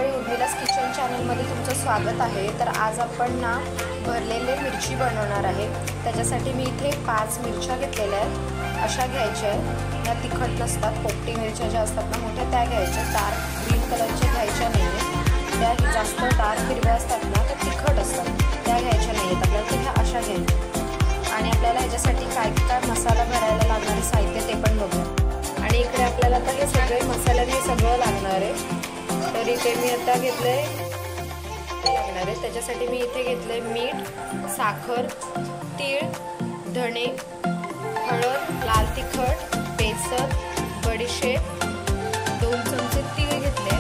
मंडळी, उर्मिलास किचन चॅनलमध्ये तुमचं स्वागत आहे। तर आज आपण ना भरलेले मिरची बनवणार आहे। त्याच्यासाठी मी इथे 5 मिरच्या घेतलेल्या आहेत। अशा घ्यायच्या आहेत, या तिखट नसतात, पोपटी मिरच्या ज्या असतात ना मोठ्या त्या घ्यायच्या। डार्क ग्रीन कलरच्या घ्यायच्या नाही, त्या जास्त डार्क हिरव्या असतात ना त्या तिखट असतात, त्या घ्यायच्या नाही आहेत आपल्याला, ह्या अशा घ्यायच्या। आणि आपल्याला ह्याच्यासाठी काय काय मसाला भरायला लागणारे साहित्य ते पण बघूया। आणि इकडे आपल्याला आता हे सगळे मसाल्याने सगळं लागणार आहे। तर इथे मी आता घेतले लागणार आहे, त्याच्यासाठी मी इथे घेतले मीठ, साखर, तीळ, धणे, हळद, लाल तिखट, बेसन, बडीशेप, 2 चमचे तीळ घेतले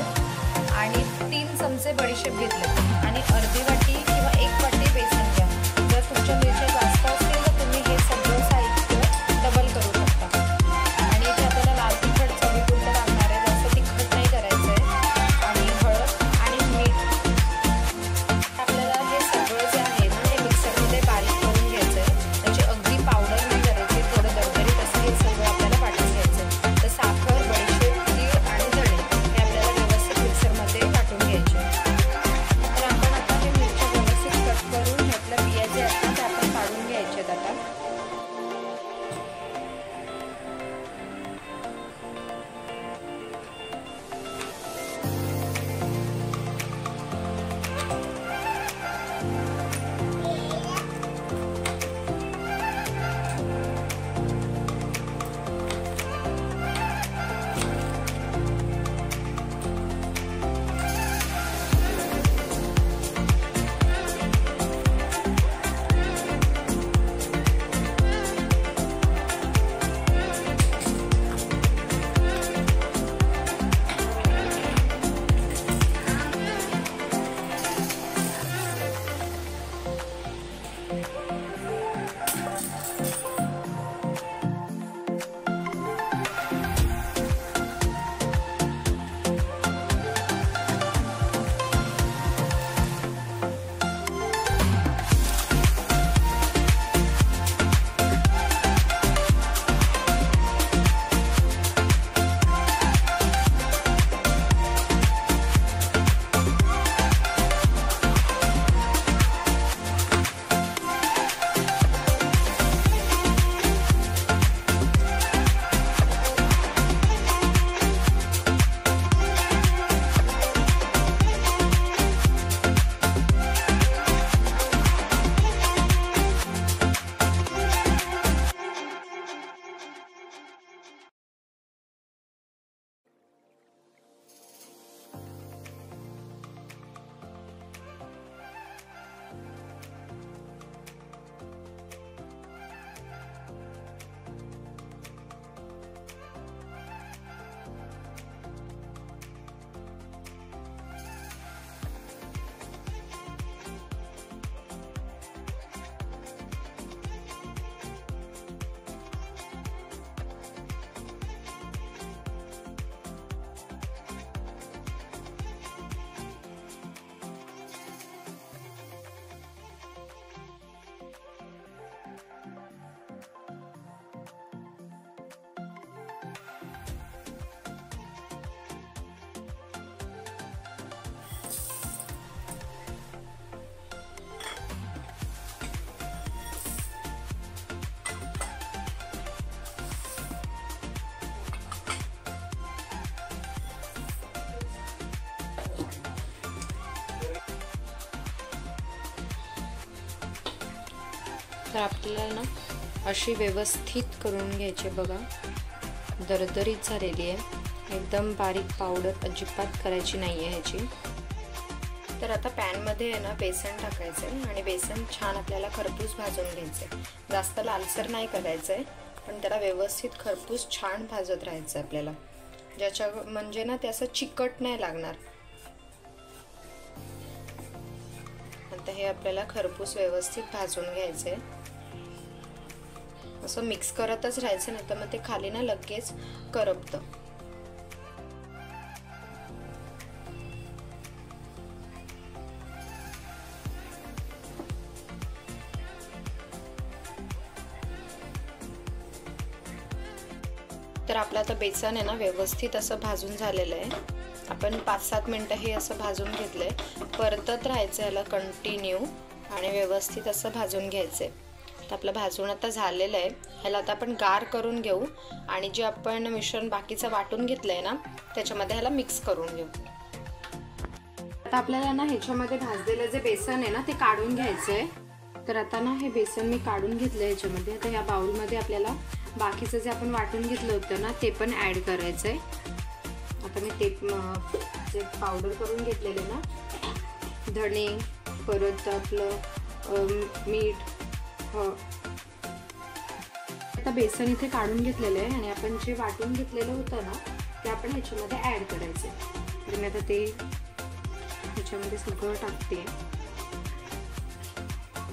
आणि 3 चमचे बडीशेप घेतले आणि अर्धी वाटी किंवा 1 वाटी बेसन घ्या। जर तुमच्या मिरच्या जास्त असतील तर तुम्ही हे सगळं साहित्य डबल करू शकता। आणि इथे आपल्याला लाल तिखट चवीपुरतं लागणार आहे, जास्त तिखट नाही करायचं आहे। आणि हळद आणि मीठ आपल्याला हे सगळं जे आहे ना हे मिक्सरमध्ये बारीक करून घ्यायचं आहे। त्याची अगदी पावडर नाही करायची, थोडं दरदरीत असं हे सगळं आपल्याला वाटून घ्यायचं आहे। तर साखर, बडीशेप, तीळ आणि धणे हे आपल्याला व्यवस्थित मिक्सरमध्ये वाटून घ्यायचे। तर आपण आता हे मिरच्या व्यवस्थित कट करून ह्यातल्या बिया जे असतात त्या आपण काढून घ्यायचे आहेत आता। तर आपल्याला ना अशी व्यवस्थित करून घ्यायची, बघा दरदरीत झालेली आहे, एकदम बारीक पावडर अजिबात करायची नाही आहे ह्याची। तर आता पॅनमध्ये आहे ना बेसन टाकायचं आहे आणि बेसन छान आपल्याला खरपूस भाजून घ्यायचं आहे। जास्त लालसर नाही करायचं आहे, पण त्याला व्यवस्थित खरपूस छान भाजत राहायचं आहे आपल्याला, ज्याच्या म्हणजे ना ते असं चिकट नाही लागणार। आता हे आपल्याला खरपूस व्यवस्थित भाजून घ्यायचं आहे, असं मिक्स करतच राहायचं, नाही तर मग ते खाली ना लगेच करपतं। तर आपलं आता बेसन आहे ना व्यवस्थित असं भाजून झालेलं आहे। आपण 5-7 मिनटं हे असं भाजून घेतलंय. परतत राहायचं याला कंटिन्यू आणि व्यवस्थित असं भाजून घ्यायचंय. तर आपलं भाजून आता झालेलं आहे. ह्याला आता आपण गार करून घेऊ आणि जे आपण मिश्रण बाकीचं वाटून घेतलंय ना त्याच्यामध्ये ह्याला मिक्स करून घेऊ. आता आपल्याला ना ह्याच्यामध्ये भाजलेलं जे बेसन आहे ना ते काढून घ्यायचंय. तर आता ना हे बेसन मी काढून घेतलंय ह्याच्यामध्ये. आता ह्या बाउलमध्ये आपल्याला बाकीचं जे आपण वाटून घेतलं होतं ना ते पण ॲड करायचंय. आता मी ते जे पावडर करून घेतलेले ना धणे, परत आपलं मीठ, आता बेसन इथे काढून घेतलेलं आहे आणि आपण जे वाटून घेतलेलं होतं ना ते आपण ह्याच्यामध्ये ॲड करायचं. तर मी आता ते ह्याच्यामध्ये सगळं टाकते.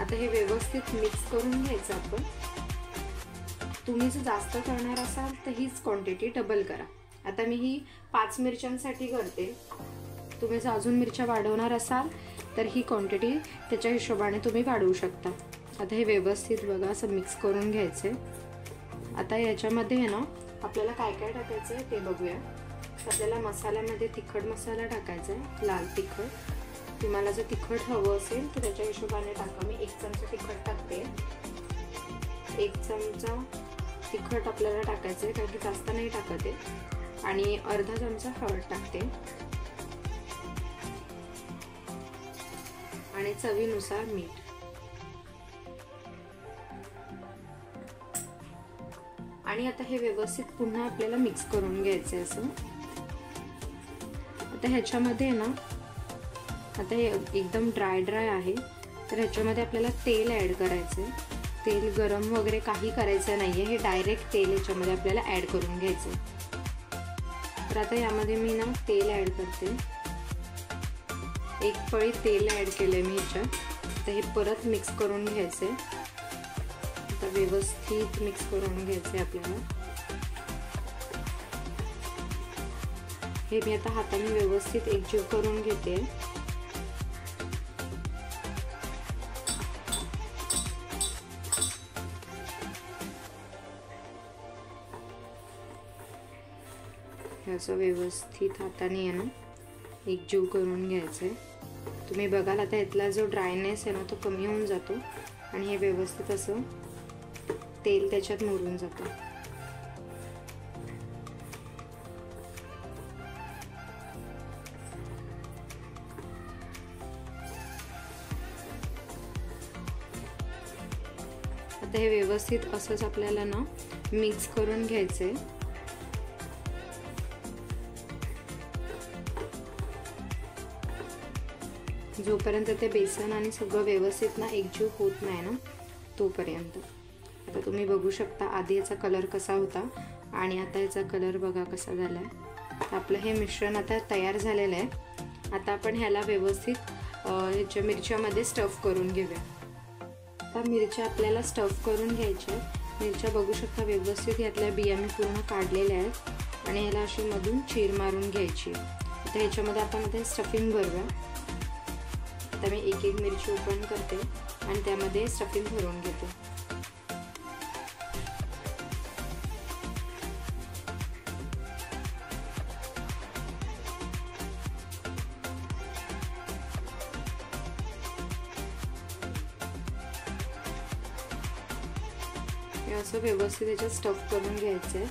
आता हे व्यवस्थित मिक्स करून घ्यायचं आपण. तुम्ही जर जास्त करणार असाल तर हीच क्वांटिटी डबल करा. आता मी ही 5 मिरच्यांसाठी करते. तुम्ही जर अजून मिरच्या वाढवणार असाल तर ही क्वांटिटी त्याच्या हिशोबाने तुम्ही वाढवू शकता. आता हे व्यवस्थित बघा असं मिक्स करून घ्यायचे. आता याच्यामध्ये आहे ना आपल्याला काय काय टाकायचं आहे ते बघूया. आपल्याला मसाल्यामध्ये तिखट मसाला टाकायचा आहे, लाल तिखट. तुम्हाला जर तिखट हवं असेल तर त्याच्या हिशोबाने टाका. मी 1 चमचा तिखट टाकते. 1 चमचा तिखट आपल्याला टाकायचं आहे कारण की जास्त नाही टाकत आहे. आणि अर्धा चमचा हळद टाकते आणि चवीनुसार मीठ. आणि आता हे व्यवस्थित पुन्हा आपल्याला मिक्स करून घ्यायचं आहे असं. आता ह्याच्यामध्ये ना आता हे एकदम ड्राय आहे तर ह्याच्यामध्ये आपल्याला तेल ॲड करायचं आहे. तेल गरम वगैरे काही करायचं नाही आहे. हे डायरेक्ट तेल ह्याच्यामध्ये आपल्याला ॲड करून घ्यायचं आहे. तर आता यामध्ये मी ना तेल ॲड करते. 1 पळी तेल ॲड केलं आहे मी ह्याच्यात. आता हे परत मिक्स करून घ्यायचं आहे. आता व्यवस्थित मिक्स करून घ्यायचं आहे आपल्याला. हे मी आता हाताने व्यवस्थित एकजीव करून घेते. असं व्यवस्थित हाताने आहे ना एकजीव करून घ्यायचं आहे. तुम्ही बघाल आता यातला जो ड्रायनेस आहे ना तो कमी होऊन जातो आणि हे व्यवस्थित असं तेल त्याच्यात मुरून जातं. आता हे व्यवस्थित असंच आपल्याला ना मिक्स करून घ्यायचंय. जोपर्यंत ते बेसन आणि सगळं व्यवस्थित ना एकजीव होत नाही ना तोपर्यंत. आता तुम्ही बघू शकता आधी याचा कलर कसा होता आणि आता याचा कलर बघा कसा झाला आहे. तर आपलं हे मिश्रण आता तयार झालेलं आहे. आता आपण ह्याला व्यवस्थित ह्याच्या मिरच्यामध्ये स्टफ करून घेऊया. आता मिरच्या आपल्याला स्टफ करून घ्यायच्या. मिरच्या बघू शकता व्यवस्थित यातल्या बिया मी पूर्ण काढलेल्या आहेत आणि ह्याला अशी मधून चीर मारून घ्यायची. आता ह्याच्यामध्ये आपण आता स्टफिंग भरूया. आता मी एक मिरची ओपन करते आणि त्यामध्ये स्टफिंग भरून घेते. हे असं व्यवस्थित याच्यात स्टफ करून घ्यायचं आहे.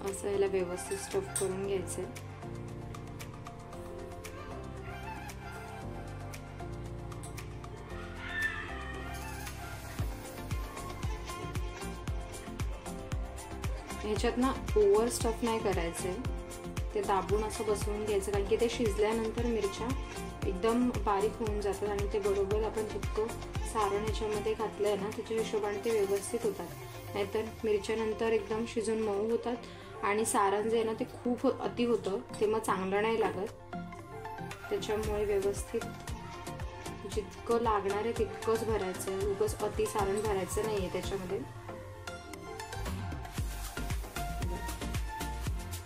असं याला व्यवस्थित स्टफ करून घ्यायचं आहे. ह्याच्यात ना ओव्हर स्टफ नाही करायचं आहे. ते दाबून असं बसवून घ्यायचं कारण की ते शिजल्यानंतर मिरच्या एकदम बारीक होऊन जातात आणि ते बरोबर आपण जितकं सारण ह्याच्यामध्ये घातलं आहे ना त्याच्या हिशोबाने ते व्यवस्थित होतात. नाहीतर मिरच्यानंतर एकदम शिजून मऊ होतात आणि सारण जे आहे ना ते खूप अति होतं, ते मग चांगलं नाही लागत. त्याच्यामुळे व्यवस्थित जितकं लागणार आहे तितकंच भरायचं आहे. उगाच अति सारण भरायचं नाही आहे त्याच्यामध्ये.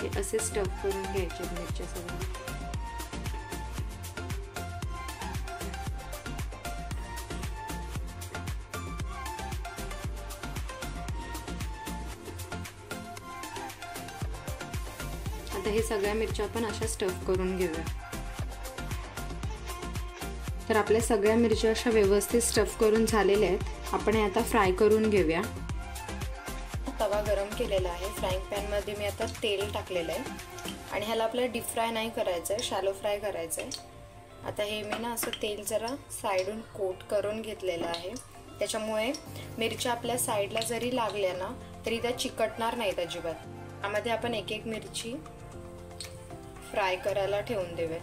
हे असे स्टफ करून घ्यायचे मिरच्या सगळ्या. आता हे सगळ्या मिरच्या आपण अशा स्टफ करून घेऊया. तर आपल्या सगळ्या मिरच्या अशा व्यवस्थित स्टफ करून झालेल्या आहेत. आपण हे आता फ्राय करून घेऊया. तवा गरम केलेला आहे. फ्राईंग पॅनमध्ये मी आता तेल टाकलेलं आहे आणि ह्याला आपल्याला डीप फ्राय नाही करायचं आहे, शॅलो फ्राय करायचं आहे. आता हे मी ना असं तेल जरा साईडून कोट करून घेतलेलं आहे. त्याच्यामुळे मिरच्या आपल्या साईडला जरी लागल्या ना तरी त्या चिकटणार नाहीत अजिबात. त्यामध्ये आपण एक एक मिरची फ्राय करायला ठेवून देऊया.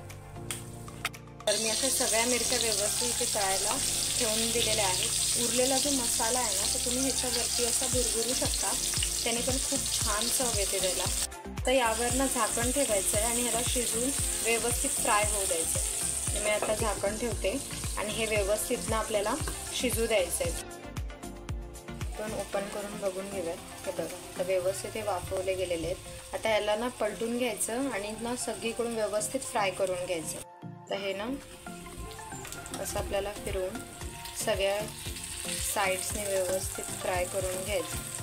तर मी अशा सगळ्या मिरच्या व्यवस्थित इथे तळायला ठेवून दिलेल्या आहेत. उरलेला जो मसाला आहे ना तो तुम्ही ह्याच्यावरती असा भुरभुरू शकता, त्याने पण खूप छान चव येते त्याला. तर यावर ना झाकण ठेवायचं आहे आणि ह्याला शिजून व्यवस्थित फ्राय होऊ द्यायचं आहे. मी आता झाकण ठेवते आणि हे व्यवस्थित ना आपल्याला शिजू द्यायचं आहे. पण ओपन करून बघून घेऊयात. हे बघा आता व्यवस्थित हे वाफवले गेलेले आहेत. आता याला ना पलटून घ्यायचं आणि ना सगळीकडून व्यवस्थित फ्राय करून घ्यायचं. तर हे ना असं आपल्याला फिरवून सगळ्या साईड्सने व्यवस्थित फ्राय करून घ्यायचं.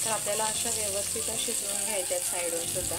तर आपल्याला अशा व्यवस्थित शिजवून घ्यायच्या साईडून सुद्धा.